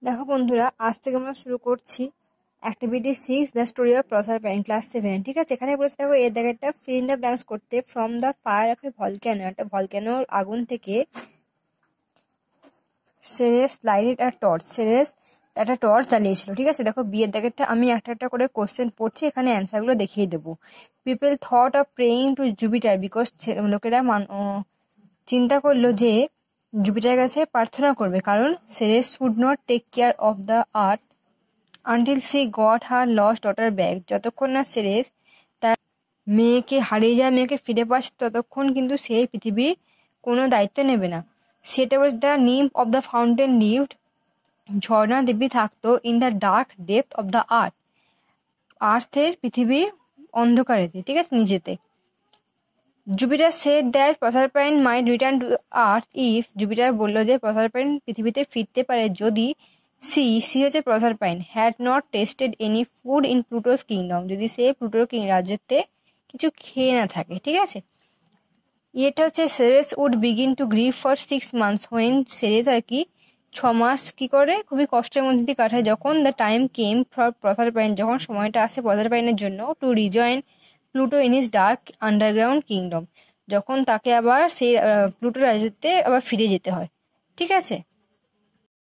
দেখো বন্ধুরা, আজ থেকে আমরা শুরু করছি activity 6 the story of প্রসারপাইন class 7। ঠিক আছে, এখানে বলেছে দেখো এর দেখো একটা ফিল ইন দ্য ব্ল্যাঙ্কস করতে। From the fire of A volcano, একটা ভলক্যানোর আগুন থেকে সেরেস লাইটেড আ টর্চ, সেরেস একটা টর্চ জ্বালিয়েছিল। ঠিক আছে, দেখো বিয়ের দাগেরটা আমি একটা একটা করে কোশ্চেন পড়ছি, এখানে অ্যান্সারগুলো দেখিয়ে দেবো। People thought of praying to Jupiter because লোকেরা চিন্তা করলো যে জুপিটারের কাছে প্রার্থনা করবে, কারণ Ceres should not take care of the earth until she got her lost daughter back. যতক্ষণ না সেরেস তার হারিয়ে যাওয়া মেয়েকে ফিরে পাচ্ছে, ততক্ষণ কিন্তু সে পৃথিবীর কোনো দায়িত্ব নেবে না। সেটা was the nymph of the fountain lived. ঝর্ণা দেবী থাকতো in the dark depth of the আর্থের পৃথিবীর অন্ধকারেতে, ঠিক আছে, নিজেতে। Jupiter said that Proserpine might return to earth if, Jupiter বললো যে প্রসারপাইন পৃথিবীতে ফিরতে পারে যদি সি হচ্ছে Proserpine, had not tasted any food in Pluto's kingdom, যদি সে প্লুটোর রাজ্যতে কিছু খেয়ে না থাকে। ঠিক আছে, এটা হচ্ছে Ceres would begin to grieve for 6 months when, Ceres আর কি 6 মাস কি করে খুবই কষ্টের মধ্যে দিয়ে কাটায়। যখন the time came for Proserpine, যখন সময়টা আসে প্রসারপাইনের জন্য to rejoin Pluto in his dark underground kingdom, যখন তাকে আবার সেই প্লুটো রাজ্যতে আবার ফিরে যেতে হয়। ঠিক আছে,